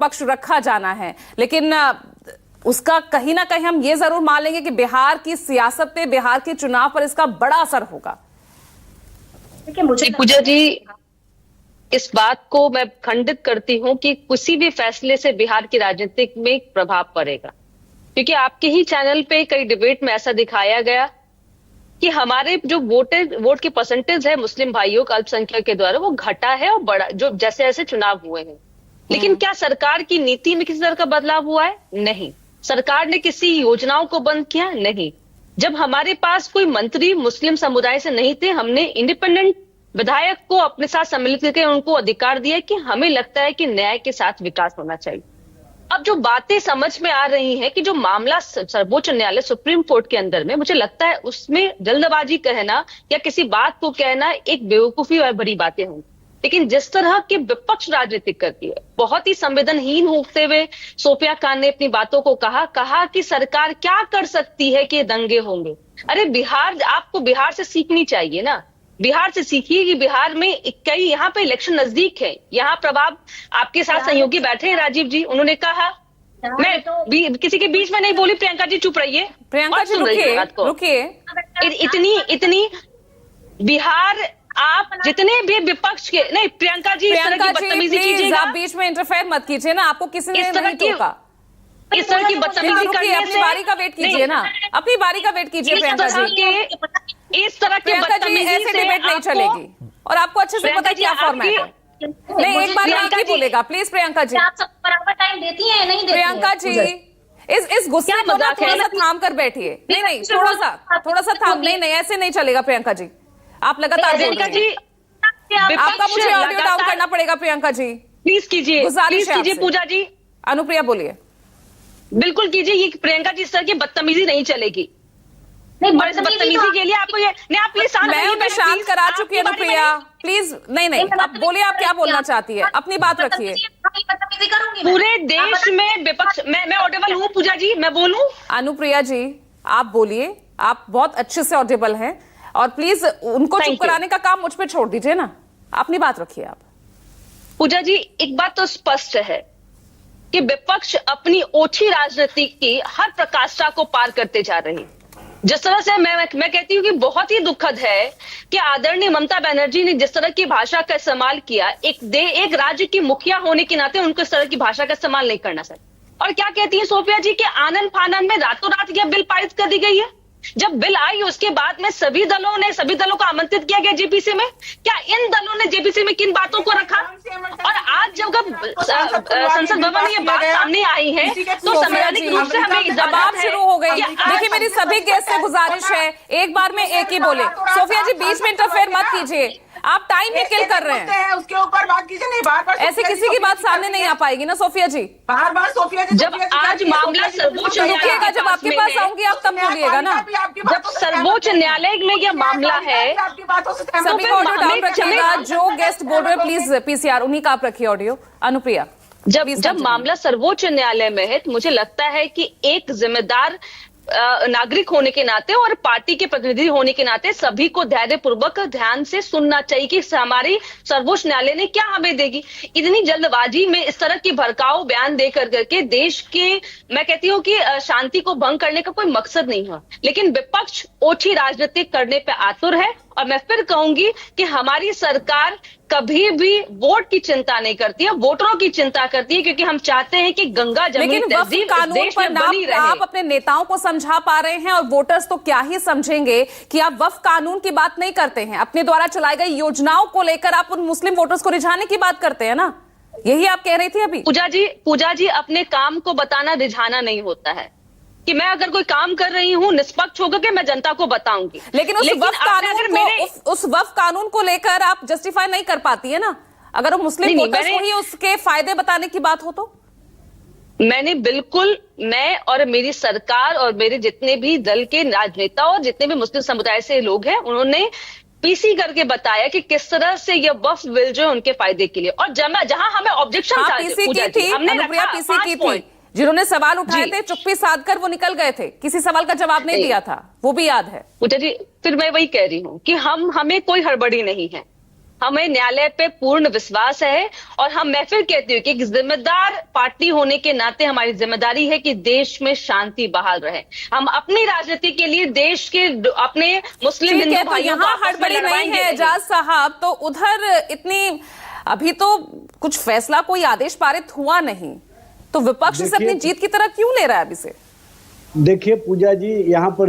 पक्ष रखा जाना है, लेकिन उसका कहीं ना कहीं हम ये जरूर मान लेंगे कि बिहार की सियासत पे, बिहार के चुनाव पर इसका बड़ा असर होगा। देखिए मुझे पूजा जी, इस बात को मैं खंडित करती हूं कि किसी भी फैसले से बिहार की राजनीतिक में प्रभाव पड़ेगा, क्योंकि आपके ही चैनल पे कई डिबेट में ऐसा दिखाया गया कि हमारे जो वोट के परसेंटेज है मुस्लिम भाइयों का अल्पसंख्यक के द्वारा वो घटा है और बड़ा, जो जैसे जैसे चुनाव हुए हैं। लेकिन क्या सरकार की नीति में किसी तरह का बदलाव हुआ है? नहीं। सरकार ने किसी योजनाओं को बंद किया? नहीं। जब हमारे पास कोई मंत्री मुस्लिम समुदाय से नहीं थे, हमने इंडिपेंडेंट विधायक को अपने साथ सम्मिलित करके उनको अधिकार दिया कि हमें लगता है कि न्याय के साथ विकास होना चाहिए। अब जो बातें समझ में आ रही हैं कि जो मामला सर्वोच्च न्यायालय सुप्रीम कोर्ट के अंदर में, मुझे लगता है उसमें जल्दबाजी कहना या किसी बात को कहना एक बेवकूफी और बड़ी बातें होंगी। लेकिन जिस तरह के विपक्ष राजनीति करती है, बहुत ही संवेदनहीन होते हुए सोफिया खान ने अपनी बातों को कहा कि सरकार क्या कर सकती है कि दंगे होंगे। अरे बिहार, आपको बिहार से सीखनी चाहिए ना। बिहार से सीखिए कि बिहार में कई, यहाँ पे इलेक्शन नजदीक है, यहाँ प्रभाव आपके साथ सहयोगी बैठे हैं राजीव जी, उन्होंने कहा, मैं किसी के बीच में नहीं बोली, प्रियंका जी चुप रहिए। प्रियंका जी रुकिए। इतनी बिहार, आप जितने भी विपक्ष के, नहीं प्रियंका जी, इस तरह की बदतमीजी कीजिएगा, आप बीच में इंटरफेयर मत कीजिए ना, आपको किसी ने नहीं टोका। इस तरह की बदतमीजी करने से अपनी बारी का वेट कीजिए ना, अपनी बारी का वेट कीजिए प्रियंका जी। इस तरह के बदतमीजी ऐसे डिबेट नहीं चलेगी, और आपको अच्छे से पता है क्या फॉर्मेट है। नहीं, एक बार एक ही बोलेगा प्लीज प्रियंका जी। आप सब बराबर टाइम देती हैं, नहीं देती प्रियंका जी, इस गुस्से को ना थोड़ा सा थाम कर बैठिए। नहीं, थोड़ा सा थाम, नहीं ऐसे नहीं चलेगा प्रियंका जी, आप लगातार बोल रही हैं। आपका मुझे ऑडियो डाउन करना पड़ेगा प्रियंका जी, प्लीज कीजिए, प्लीज कीजिए। पूजा जी, अनुप्रिया बोलिए। बिल्कुल कीजिए, ये प्रियंका जी इस तरह की बदतमीजी नहीं चलेगी। बदतमीजी के लिए आपको ये नहीं, आप प्लीज मैं शांत करा चुकी हूँ अनुप्रिया, प्लीज। नहीं, अब बोलिए, आप क्या बोलना चाहती है, अपनी बात रखिए। पूरे देश में विपक्ष, मैं ऑडिबल हूँ पूजा जी, मैं बोलूं? अनुप्रिया जी आप बोलिए, आप बहुत अच्छे से ऑडिबल हैं, और प्लीज उनको चुप कराने का काम मुझ पे छोड़ दीजिए ना, अपनी बात रखिए आप। पूजा जी, एक बात तो स्पष्ट है कि विपक्ष अपनी ओछी राजनीति की हर प्रकाष्ठा को पार करते जा रही। जिस तरह से मैं कहती हूँ कि बहुत ही दुखद है कि आदरणीय ममता बनर्जी ने जिस तरह की भाषा का इस्तेमाल किया, एक राज्य की मुखिया होने के नाते उनको इस तरह की भाषा का इस्तेमाल नहीं करना चाहिए। और क्या कहती है सोफिया जी कि आनंद फानंद में रातों रात यह बिल पारित कर दी गई है। जब बिल आई उसके बाद में सभी दलों को आमंत्रित किया गया जेपीसी में। क्या इन दलों ने जेपीसी में किन बातों को रखा? और आज जब संसद भवन में ये बात सामने आई है तो संवैधानिक रूप से हमें दबाव शुरू हो गई। देखिए, मेरी सभी गेस्ट से गुजारिश है, एक बार में एक ही बोले। सोफिया जी बीच में इंटरफेयर मत कीजिए, आप टाइम ही किल कर रहे हैं। उसके ऊपर बात कीजिए, नहीं बार-बार ऐसे किसी की बात सामने नहीं आ पाएगी ना सोफिया जी। बार-बार सोफिया जी, जब आज मामला सर्वोच्च रुकिएगा, जब आपके पास आऊंगी आप तब बोलिएगा ना। जब सर्वोच्च न्यायालय में यह मामला है, सभी को ऑडियो डाउन रखिएगा। जो गेस्ट बोल रहे हैं प्लीज पीसीआर उन्हीं का आप रखिए ऑडियो। अनुप्रिया, जब मामला सर्वोच्च न्यायालय में है तो मुझे लगता है कि एक जिम्मेदार नागरिक होने के नाते और पार्टी के प्रतिनिधि होने के नाते सभी को धैर्यपूर्वक ध्यान से सुनना चाहिए कि हमारी सर्वोच्च न्यायालय ने क्या हमें देगी। इतनी जल्दबाजी में इस तरह की भड़काऊ बयान दे करके देश के, मैं कहती हूँ कि शांति को भंग करने का कोई मकसद नहीं है। लेकिन विपक्ष ओछी राजनीति करने पे आतुर है, और मैं फिर कहूंगी कि हमारी सरकार कभी भी वोट की चिंता नहीं करती है, वोटरों की चिंता करती है, क्योंकि हम चाहते हैं कि गंगा जमुनी तहजीब देश में बनी रहे। आप अपने नेताओं को समझा पा रहे हैं, और वोटर्स तो क्या ही समझेंगे कि आप वक्फ कानून की बात नहीं करते हैं, अपने द्वारा चलाई गई योजनाओं को लेकर आप उन मुस्लिम वोटर्स को रिझाने की बात करते हैं ना। यही आप कह रही थी अभी। पूजा जी अपने काम को बताना रिझाना नहीं होता है कि मैं अगर कोई काम कर रही हूं निष्पक्ष होकर के मैं जनता को बताऊंगी। लेकिन उस वक्फ कानून को लेकर आप जस्टिफाई नहीं कर पाती है ना, अगर वो मुस्लिम वोटर्स को ही उसके फायदे बताने की बात हो तो। मैंने बिल्कुल, मैं और मेरी सरकार और मेरे जितने भी दल के राजनेता और जितने भी मुस्लिम समुदाय से लोग हैं, उन्होंने पीसी करके बताया कि किस तरह से ये वक्फ बिल जो है उनके फायदे के लिए, और जहां हमें ऑब्जेक्शन था, पीसी की थी, जिन्होंने सवाल उठाए थे चुप्पी साध कर वो निकल गए थे, किसी सवाल का जवाब नहीं दिया था, वो भी याद है। पूजा जी, फिर मैं वही कह रही हूँ कि हमें कोई हड़बड़ी नहीं है। हमें न्यायालय पे पूर्ण विश्वास है और मैं फिर कहती हूँ कि एक जिम्मेदार पार्टी होने के नाते हमारी जिम्मेदारी है कि देश में शांति बहाल रहे। हम अपनी राजनीति के लिए देश के अपने मुस्लिम ठीक है, हिंदू तो भाइयों को यहाँ आपस में हड़बड़ी नहीं लड़वाएंगे है नहीं। एजाज साहब, तो उधर इतनी अभी तो कुछ फैसला, कोई आदेश पारित हुआ नहीं, तो विपक्ष से अपनी जीत की तरह क्यों ले रहा है अभी से? देखिए पूजा जी, यहाँ पर